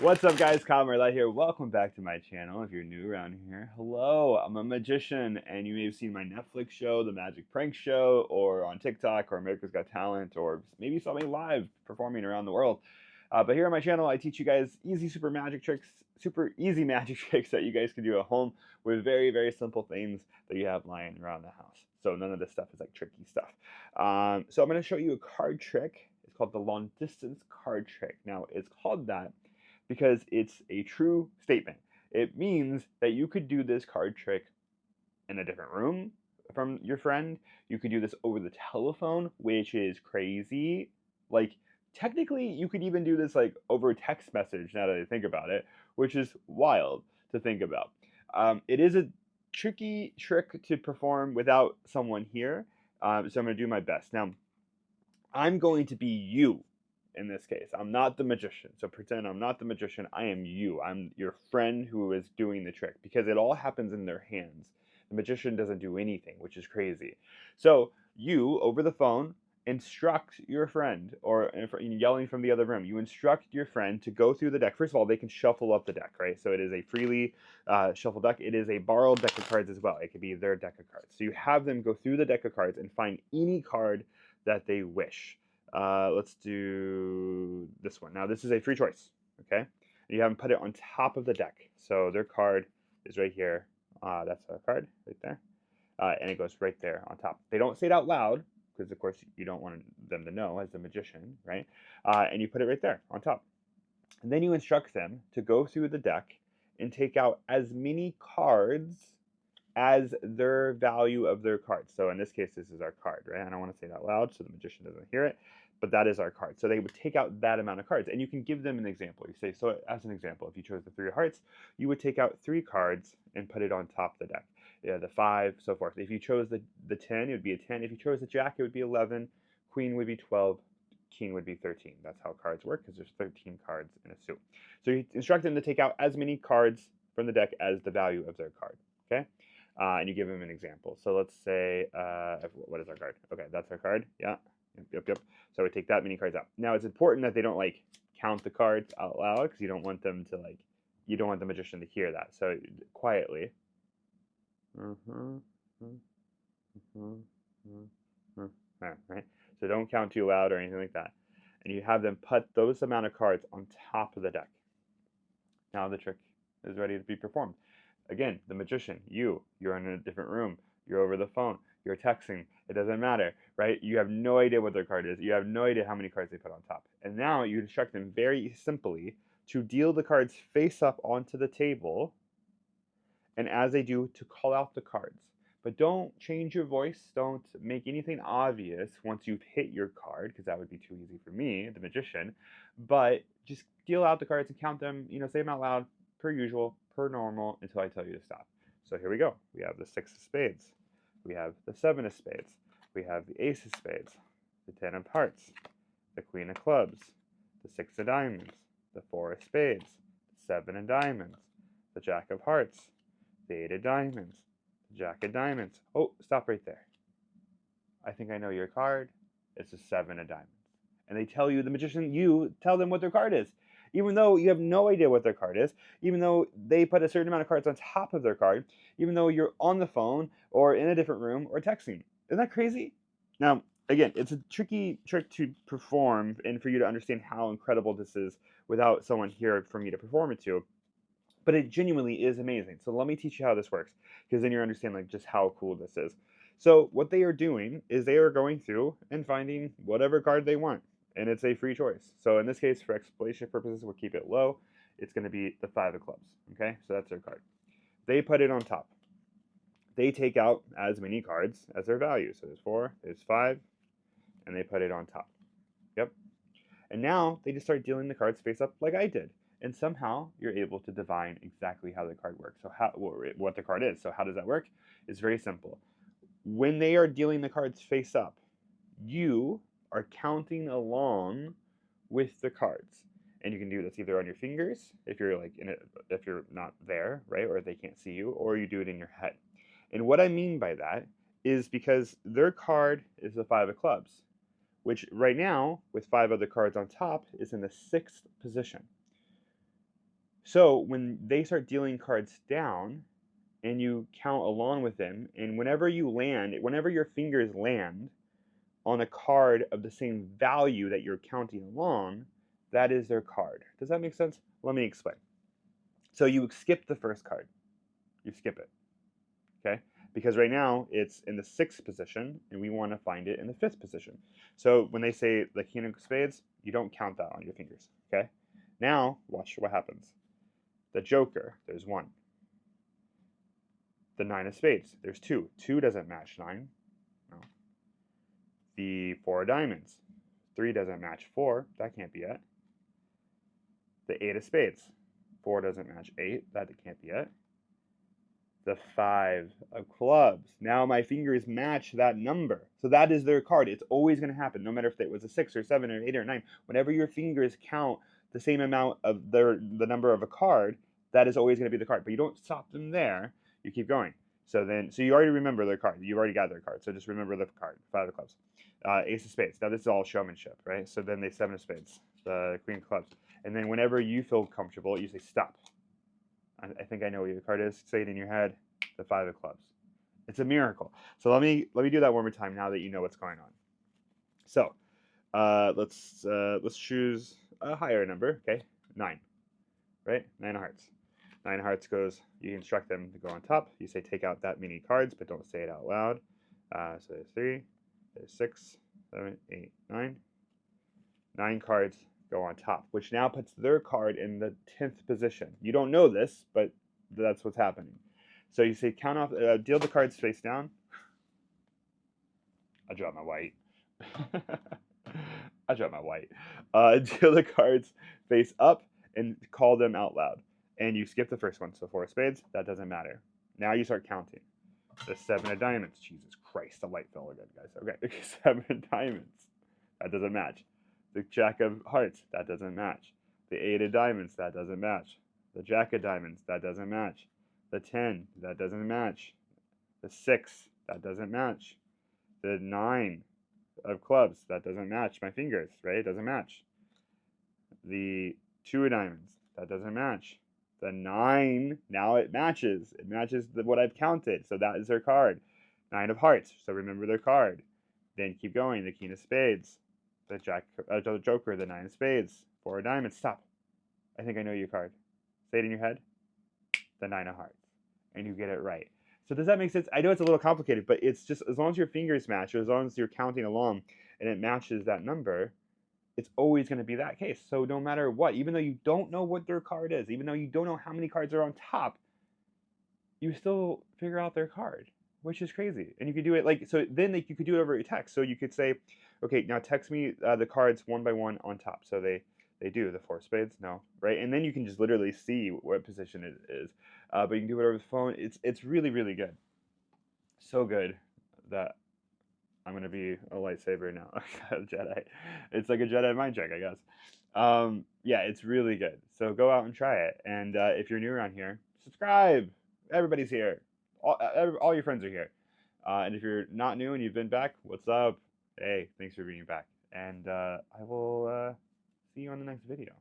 What's up, guys? Kyle Marlett here. Welcome back to my channel. If you're new around here, hello. I'm a magician, and you may have seen my Netflix show, The Magic Prank Show, or on TikTok, or America's Got Talent, or maybe you saw me live performing around the world. But here on my channel, I teach you guys super easy magic tricks that you guys can do at home with very, very simple things that you have lying around the house. So none of this stuff is like tricky stuff. So I'm going to show you a card trick. It's called the long distance card trick. Now, it's called that because it's a true statement. It means that you could do this card trick in a different room from your friend. You could do this over the telephone, which is crazy. Like, technically, you could even do this like over text message now that I think about it, which is wild to think about. It is a tricky trick to perform without someone here, so I'm going to do my best. Now, I'm going to be you in this case. I'm not the magician. So pretend I'm not the magician. I am you. I'm your friend who is doing the trick because it all happens in their hands. The magician doesn't do anything, which is crazy. So you, over the phone, instruct your friend, or yelling from the other room, you instruct your friend to go through the deck. First of all, they can shuffle up the deck, right? So it is a freely shuffled deck. It is a borrowed deck of cards as well. It could be their deck of cards. So you have them go through the deck of cards and find any card that they wish. Let's do this one. Now, this is a free choice, okay? And you have them put it on top of the deck. So their card is right here. That's a card right there. And it goes right there on top. They don't say it out loud because, of course, you don't want them to know as a magician, right? And you put it right there on top. And then you instruct them to go through the deck and take out as many cards as their value of their card. So in this case, this is our card, right? I don't want to say it out loud so the magician doesn't hear it, but that is our card. So they would take out that amount of cards, and you can give them an example. You say, so as an example, if you chose the 3 of hearts, you would take out 3 cards and put it on top of the deck. Yeah, the 5, so forth. If you chose the 10, it would be a 10. If you chose the jack, it would be 11. Queen would be 12. King would be 13. That's how cards work because there's 13 cards in a suit. So you instruct them to take out as many cards from the deck as the value of their card, okay? And you give them an example. So let's say, what is our card? Okay, that's our card. Yeah, yep. So we take that many cards out. Now it's important that they don't like count the cards out loud because you don't want them to like, you don't want the magician to hear that. So quietly. Right? So don't count too loud or anything like that. And you have them put those amount of cards on top of the deck. Now the trick is ready to be performed. Again, the magician, you're in a different room, you're over the phone, you're texting, it doesn't matter, right? You have no idea what their card is, you have no idea how many cards they put on top. And now you instruct them very simply to deal the cards face up onto the table, and as they do, to call out the cards. But don't change your voice, don't make anything obvious once you've hit your card, because that would be too easy for me, the magician, but just deal out the cards and count them, say them out loud, per usual, per normal, until I tell you to stop. So here we go. We have the 6 of spades. We have the 7 of spades. We have the ace of spades, the 10 of hearts, the queen of clubs, the 6 of diamonds, the 4 of spades, the 7 of diamonds, the jack of hearts, the 8 of diamonds, the jack of diamonds. Oh, stop right there. I think I know your card. It's the 7 of diamonds. And they tell you, the magician, you tell them what their card is. Even though you have no idea what their card is, even though they put a certain amount of cards on top of their card, even though you're on the phone or in a different room or texting. Isn't that crazy? Now, again, it's a tricky trick to perform and for you to understand how incredible this is without someone here for me to perform it to. But it genuinely is amazing. So let me teach you how this works, because then you understand like just how cool this is. So what they are doing is they are going through and finding whatever card they want, and it's a free choice. So in this case, for explanation purposes, we'll keep it low. It's going to be the 5 of clubs. Okay, so that's their card. They put it on top. They take out as many cards as their value. So there's 4, there's 5, and they put it on top. Yep. And now they just start dealing the cards face up like I did. And somehow you're able to divine exactly how the card works. So what the card is. So how does that work? It's very simple. When they are dealing the cards face up, you are counting along with the cards. And you can do this either on your fingers, if you're like if you're not there, right, or if they can't see you, or you do it in your head. And what I mean by that is because their card is the 5 of clubs, which right now, with 5 other cards on top, is in the 6th position. So when they start dealing cards down, and you count along with them, and whenever your fingers land on a card of the same value that you're counting along, that is their card. Does that make sense? Let me explain. So you skip the first card. You skip it, okay? Because right now it's in the 6th position, and we want to find it in the 5th position. So when they say the king of spades, you don't count that on your fingers, okay? Now, watch what happens. The joker, there's 1. The 9 of spades, there's 2. 2 doesn't match 9. No. The 4 of diamonds, 3 doesn't match 4. That can't be it. The 8 of spades, 4 doesn't match 8. That can't be it. The 5 of clubs. Now my fingers match that number. So that is their card. It's always going to happen, no matter if it was a 6 or 7 or 8 or 9. Whenever your fingers count the same amount of the number of a card, that is always going to be the card. But you don't stop them there. You keep going. So you already remember their card. You've already got their card. So just remember the card. 5 of clubs. Ace of spades. Now this is all showmanship, right? So then they 7 of spades. The queen of clubs. And then whenever you feel comfortable, you say stop. I think I know what your card is. Say it in your head. The 5 of clubs. It's a miracle. So let me do that one more time now that you know what's going on. So let's choose a higher number. Okay, 9. Right? 9 of hearts. 9 of hearts goes. You instruct them to go on top. You say take out that many cards, but don't say it out loud. So there's 3. There's 6, 7, 8, 9. 9 cards go on top, which now puts their card in the 10th position. You don't know this, but that's what's happening. So you say count off, deal the cards face down. I dropped my white. I dropped my white. Deal the cards face up and call them out loud. And you skip the first one. So 4 of spades, that doesn't matter. Now you start counting. The 7 of diamonds. Jesus Christ, the light fell again, guys. Okay, 7 of diamonds. That doesn't match. The jack of hearts. That doesn't match. The 8 of diamonds. That doesn't match. The jack of diamonds. That doesn't match. The 10. That doesn't match. The 6. That doesn't match. The 9 of clubs. That doesn't match. My fingers, right? It doesn't match. The 2 of diamonds. That doesn't match. The 9, now it matches. It matches what I've counted. So that is their card. 9 of hearts. So remember their card. Then keep going. The king of spades. The joker. The 9 of spades. 4 of diamonds. Stop. I think I know your card. Say it in your head. The 9 of hearts. And you get it right. So does that make sense? I know it's a little complicated, but it's just as long as your fingers match, or as long as you're counting along and it matches that number, it's always going to be that case. So no matter what, even though you don't know what their card is, even though you don't know how many cards are on top, you still figure out their card, which is crazy. And you could do it you could do it over a text. So you could say, okay, now text me the cards one by one on top. So they do the 4 of spades, no, right? And then you can just literally see what position it is. But you can do it over the phone. It's really, really good. So good that I'm going to be a lightsaber now. A Jedi. It's like a Jedi mind trick, I guess. Yeah, it's really good. So go out and try it. And if you're new around here, subscribe. Everybody's here. All your friends are here. And if you're not new and you've been back, what's up? Hey, thanks for being back. And I will see you on the next video.